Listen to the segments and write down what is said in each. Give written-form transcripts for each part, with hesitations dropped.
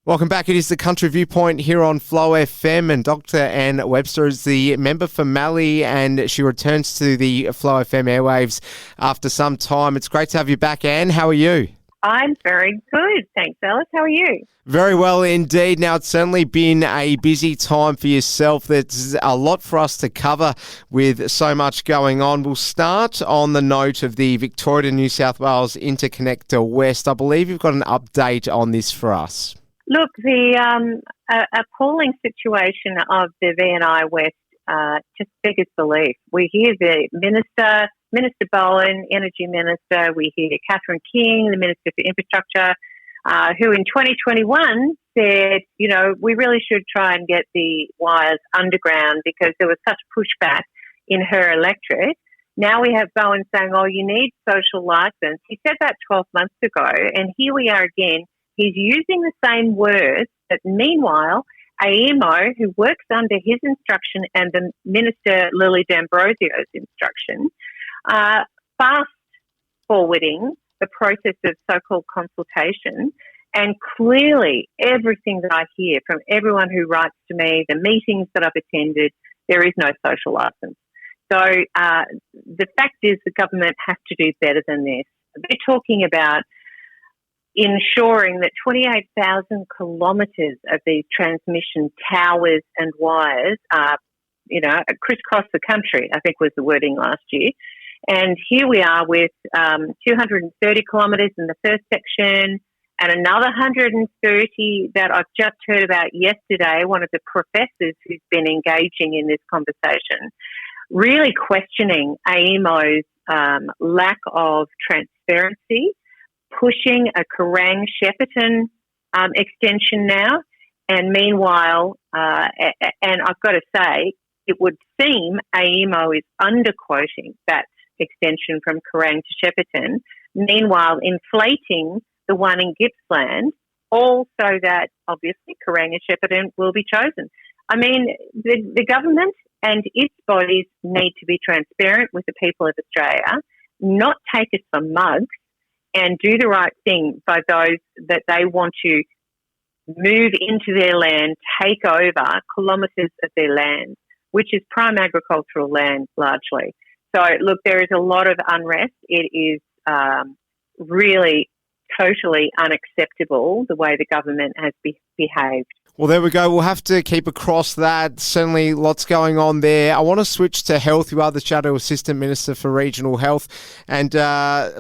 Welcome back. It is the Country Viewpoint here on Flow FM, and Dr. Anne Webster is the member for Mallee, and she returns to the Flow FM airwaves after some time. It's great to have you back, Anne. How are you? I'm very good. Thanks, Alice. How are you? Very well indeed. Now, it's certainly been a busy time for yourself. There's a lot for us to cover with so much going on. We'll start on the note of the Victoria to New South Wales Interconnector West. I believe you've got an update on this for us. Look, the appalling situation of the VNI West just beggars belief. We hear the Minister Bowen, Energy Minister. We hear Catherine King, the Minister for Infrastructure, who in 2021 said, we really should try and get the wires underground because there was such pushback in her electorate. Now we have Bowen saying, you need social licence. He said that 12 months ago, and here we are again. He's using the same words, but meanwhile, AEMO, who works under his instruction and the Minister Lily D'Ambrosio's instruction, fast-forwarding the process of so-called consultation. And clearly, everything that I hear from everyone who writes to me, the meetings that I've attended, there is no social licence. So the fact is the government has to do better than this. They're talking about ensuring that 28,000 kilometres of these transmission towers and wires crisscross the country, I think was the wording last year. And here we are with 230 kilometres in the first section and another 130 that I've just heard about yesterday, one of the professors who's been engaging in this conversation, really questioning AEMO's lack of transparency, pushing a Kerang-Shepparton extension now. And meanwhile, and I've got to say, it would seem AEMO is underquoting that extension from Kerang to Shepparton, meanwhile inflating the one in Gippsland, all so that obviously Kerang and Shepparton will be chosen. I mean, the government and its bodies need to be transparent with the people of Australia, not take us for mugs, and do the right thing by those that they want to move into their land, take over kilometres of their land, which is prime agricultural land largely. So, look, there is a lot of unrest. It is really totally unacceptable the way the government has behaved. Well, there we go. We'll have to keep across that. Certainly lots going on there. I want to switch to health. You are the Shadow Assistant Minister for Regional Health, and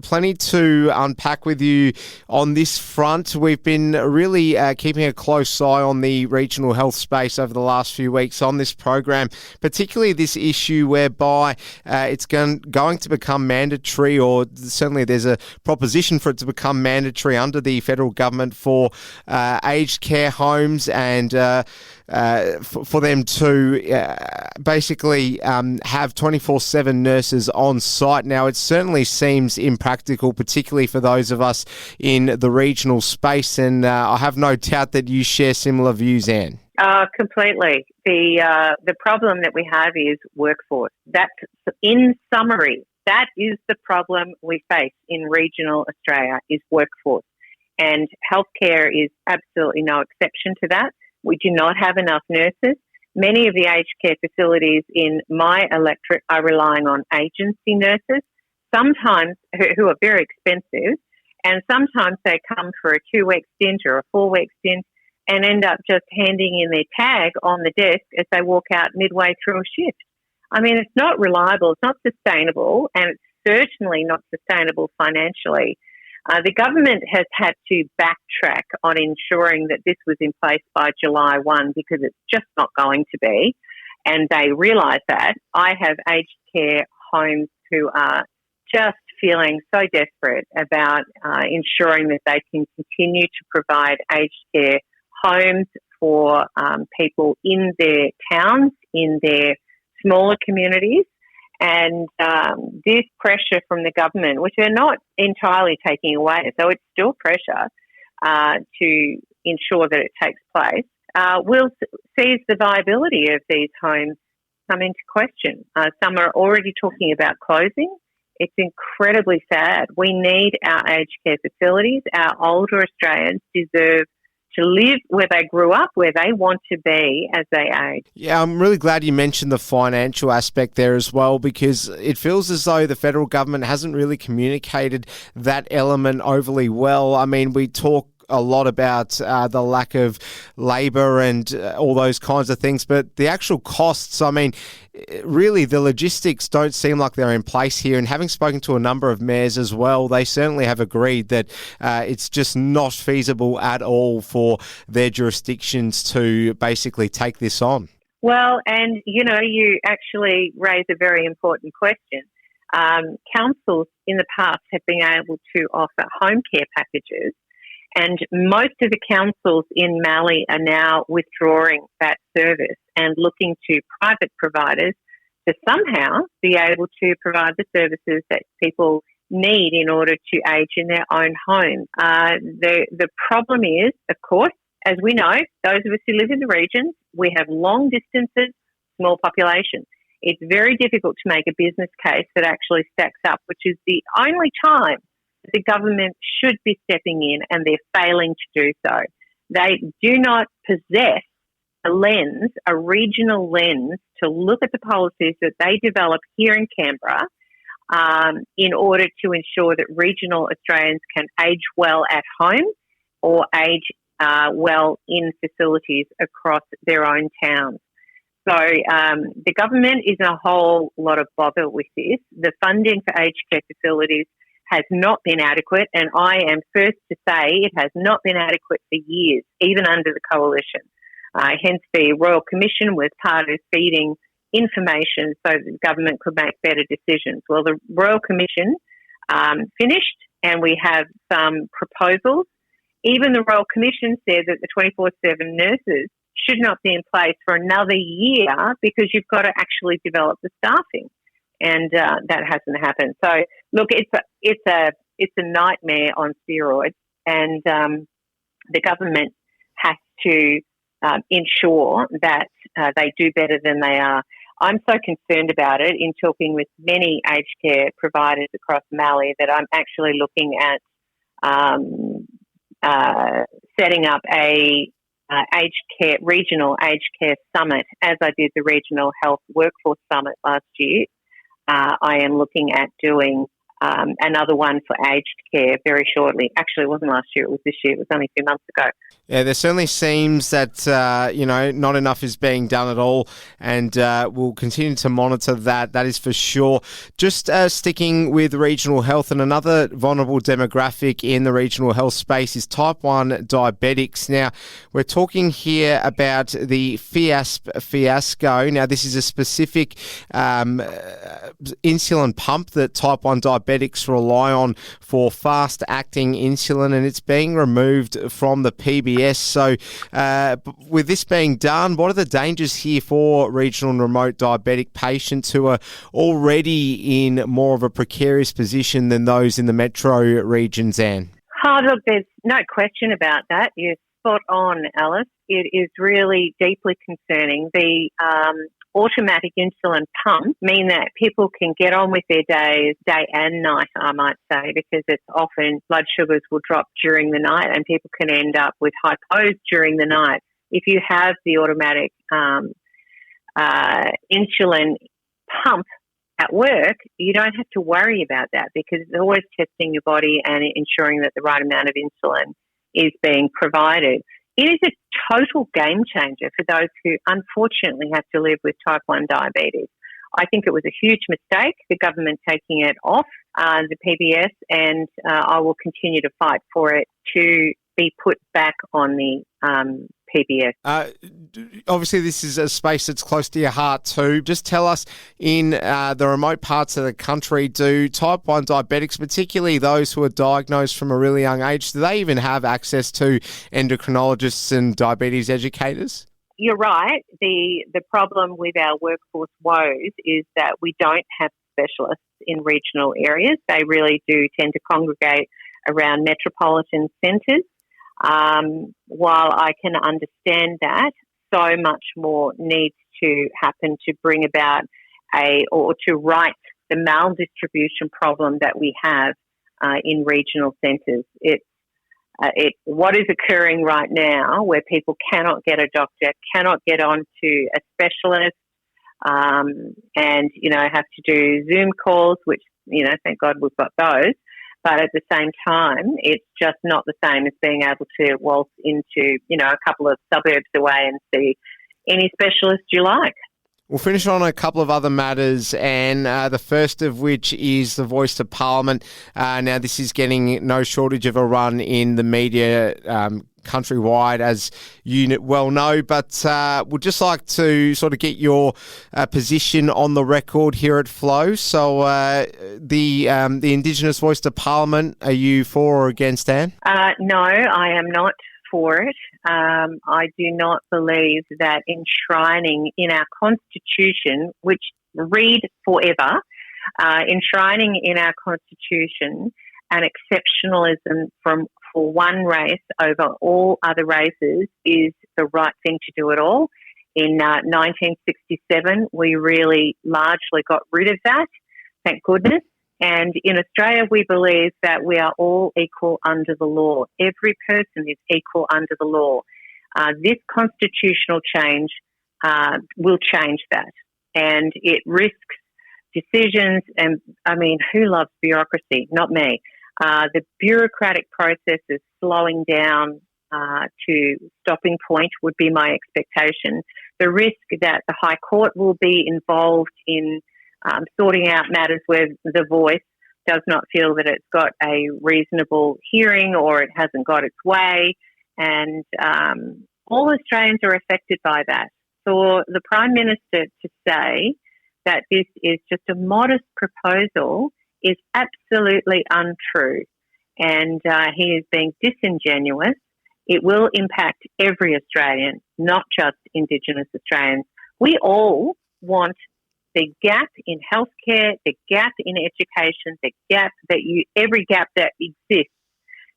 plenty to unpack with you on this front. We've been really keeping a close eye on the regional health space over the last few weeks on this program, particularly this issue whereby it's going to become mandatory, or certainly there's a proposition for it to become mandatory under the federal government for aged care homes and for them to basically have 24/7 nurses on site. Now, it certainly seems impractical, particularly for those of us in the regional space, and I have no doubt that you share similar views, Anne. Completely. The problem that we have is workforce. That, in summary, that is the problem we face in regional Australia, is workforce. And healthcare is absolutely no exception to that. We do not have enough nurses. Many of the aged care facilities in my electorate are relying on agency nurses, sometimes who are very expensive, and sometimes they come for a 2-week stint or a 4-week stint and end up just handing in their tag on the desk as they walk out midway through a shift. I mean, it's not reliable, it's not sustainable, and it's certainly not sustainable financially. The government has had to backtrack on ensuring that this was in place by July 1 because it's just not going to be, and they realise that. I have aged care homes who are just feeling so desperate about ensuring that they can continue to provide aged care homes for people in their towns, in their smaller communities. And this pressure from the government, which they're not entirely taking away, so it's still pressure to ensure that it takes place, will sees the viability of these homes come into question. Some are already talking about closing. It's incredibly sad. We need our aged care facilities. Our older Australians deserve to live where they grew up, where they want to be as they age. Yeah, I'm really glad you mentioned the financial aspect there as well, because it feels as though the federal government hasn't really communicated that element overly well. I mean, we talk a lot about the lack of labour and all those kinds of things, but the actual costs, I mean, really the logistics don't seem like they're in place here. And having spoken to a number of mayors as well, they certainly have agreed that it's just not feasible at all for their jurisdictions to basically take this on. Well, and you actually raise a very important question. Councils in the past have been able to offer home care packages, and most of the councils in Mallee are now withdrawing that service and looking to private providers to somehow be able to provide the services that people need in order to age in their own home. The problem is, of course, as we know, those of us who live in the regions, we have long distances, small population. It's very difficult to make a business case that actually stacks up, which is the only time the government should be stepping in, and they're failing to do so. They do not possess a regional lens to look at the policies that they develop here in Canberra in order to ensure that regional Australians can age well at home or age well in facilities across their own towns. So the government is in a whole lot of bother with this. The funding for aged care facilities has not been adequate, and I am first to say it has not been adequate for years, even under the coalition. Hence, the Royal Commission was part of feeding information so that the government could make better decisions. Well, the Royal Commission finished, and we have some proposals. Even the Royal Commission said that the 24/7 nurses should not be in place for another year because you've got to actually develop the staffing. And that hasn't happened. So, look, it's a nightmare on steroids, and the government has to ensure that they do better than they are. I'm so concerned about it in talking with many aged care providers across Mallee that I'm actually looking at setting up a regional aged care summit, as I did the Regional Health Workforce Summit last year. I am looking at doing another one for aged care very shortly. Actually, it wasn't last year, it was this year. It was only a few months ago. Yeah, there certainly seems that, not enough is being done at all, and we'll continue to monitor that is for sure. Just sticking with regional health, and another vulnerable demographic in the regional health space is type 1 diabetics. Now, we're talking here about the Fiasp fiasco. Now, this is a specific insulin pump that type 1 diabetics rely on for fast-acting insulin, and it's being removed from the PBS. So with this being done, what are the dangers here for regional and remote diabetic patients who are already in more of a precarious position than those in the metro regions, Anne? Oh, look, there's no question about that. You're spot on, Alice. It is really deeply concerning. The automatic insulin pumps mean that people can get on with their days, day and night, I might say, because it's often blood sugars will drop during the night and people can end up with hypos during the night. If you have the automatic insulin pump at work, you don't have to worry about that because it's always testing your body and ensuring that the right amount of insulin is being provided. It is a total game changer for those who unfortunately have to live with type 1 diabetes. I think it was a huge mistake, the government taking it off the PBS, and I will continue to fight for it to be put back on the PBS. Obviously, this is a space that's close to your heart too. Just tell us, in the remote parts of the country, do type 1 diabetics, particularly those who are diagnosed from a really young age, do they even have access to endocrinologists and diabetes educators? You're right. The problem with our workforce woes is that we don't have specialists in regional areas. They really do tend to congregate around metropolitan centres. While I can understand that, so much more needs to happen to bring about or to right the maldistribution problem that we have in regional centres. It's what is occurring right now, where people cannot get a doctor, cannot get on to a specialist, and have to do Zoom calls, which thank God we've got those. But at the same time, it's just not the same as being able to waltz into a couple of suburbs away and see any specialist you like. We'll finish on a couple of other matters, and the first of which is the Voice to Parliament. Now, this is getting no shortage of a run in the media countrywide, as you well know, but we'd just like to sort of get your position on the record here at Flow. So the Indigenous Voice to Parliament, are you for or against, Anne? No, I am not for it. I do not believe that enshrining in our Constitution, which read forever, enshrining in our Constitution an exceptionalism for one race over all other races is the right thing to do at all. In 1967, we really largely got rid of that, thank goodness. And in Australia, we believe that we are all equal under the law. Every person is equal under the law. This constitutional change will change that. And it risks decisions. And, who loves bureaucracy? Not me. The bureaucratic process is slowing down to stopping point would be my expectation. The risk that the High Court will be involved in sorting out matters where the Voice does not feel that it's got a reasonable hearing or it hasn't got its way. And all Australians are affected by that. For the Prime Minister to say that this is just a modest proposal is absolutely untrue. And he is being disingenuous. It will impact every Australian, not just Indigenous Australians. We all want the gap in healthcare, the gap in education, every gap that exists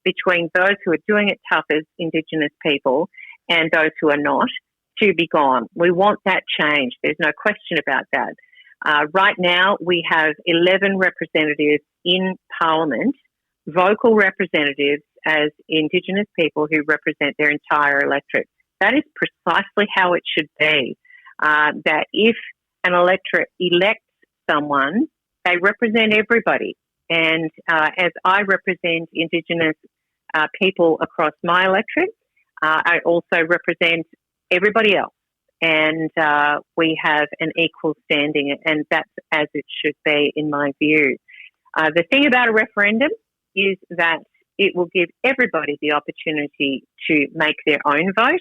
between those who are doing it tough as Indigenous people and those who are not, to be gone. We want that change. There's no question about that. Right now, we have 11 representatives in Parliament, vocal representatives as Indigenous people who represent their entire electorate. That is precisely how it should be. That if an electorate elects someone, they represent everybody. And as I represent Indigenous people across my electorate, I also represent everybody else. And we have an equal standing, and that's as it should be, in my view. The thing about a referendum is that it will give everybody the opportunity to make their own vote.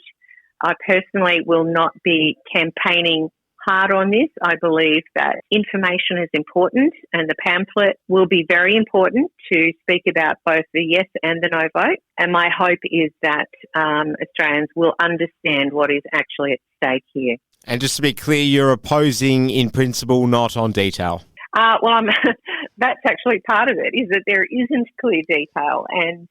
I personally will not be campaigning hard on this. I believe that information is important, and the pamphlet will be very important to speak about both the yes and the no vote. And my hope is that Australians will understand what is actually at stake here. And just to be clear, you're opposing in principle, not on detail. That's actually part of it, is that there isn't clear detail. And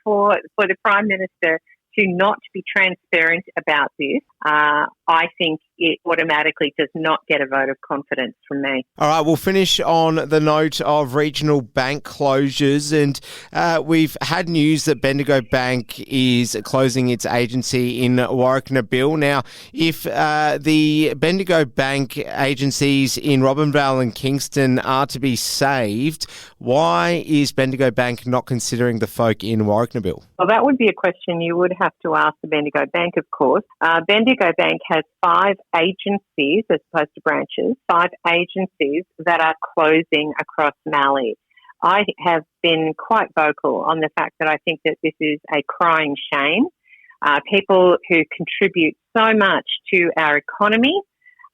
for the Prime Minister to not be transparent about this, I think it automatically does not get a vote of confidence from me. All right, we'll finish on the note of regional bank closures. And we've had news that Bendigo Bank is closing its agency in Warwick-Nabil. Now, if the Bendigo Bank agencies in Robinvale and Kingston are to be saved, why is Bendigo Bank not considering the folk in Warwick-Nabil? Well, that would be a question you would have to ask the Bendigo Bank, of course. Bendigo Bank has 5 agencies, as opposed to branches, 5 agencies that are closing across Mallee. I have been quite vocal on the fact that I think that this is a crying shame. People who contribute so much to our economy,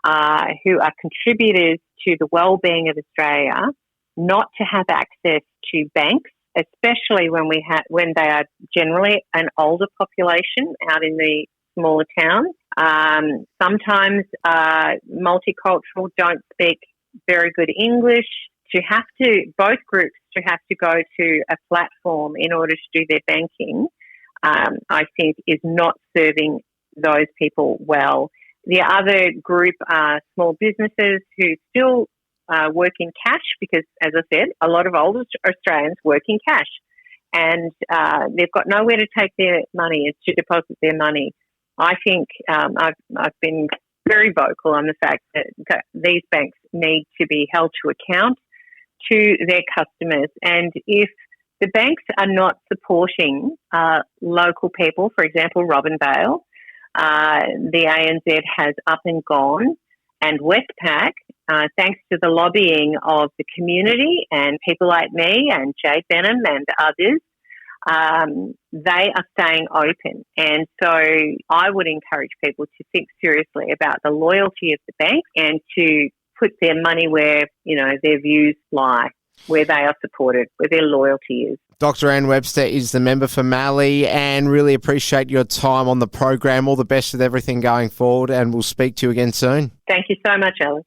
who are contributors to the well-being of Australia, not to have access to banks, especially when they are generally an older population out in the smaller towns. Sometimes multicultural don't speak very good English. Both groups to have to go to a platform in order to do their banking, I think is not serving those people well. The other group are small businesses who still work in cash because, as I said, a lot of older Australians work in cash. and they've got nowhere to take their money, and to deposit their money. I think I've been very vocal on the fact that these banks need to be held to account to their customers. And if the banks are not supporting local people, for example, Robinvale, the ANZ has Up and Gone, and Westpac, thanks to the lobbying of the community and people like me and Jade Benham and others, they are staying open. And so I would encourage people to think seriously about the loyalty of the bank and to put their money where, their views lie, where they are supported, where their loyalty is. Dr. Anne Webster is the member for Mallee, and really appreciate your time on the program. All the best with everything going forward, and we'll speak to you again soon. Thank you so much, Alice.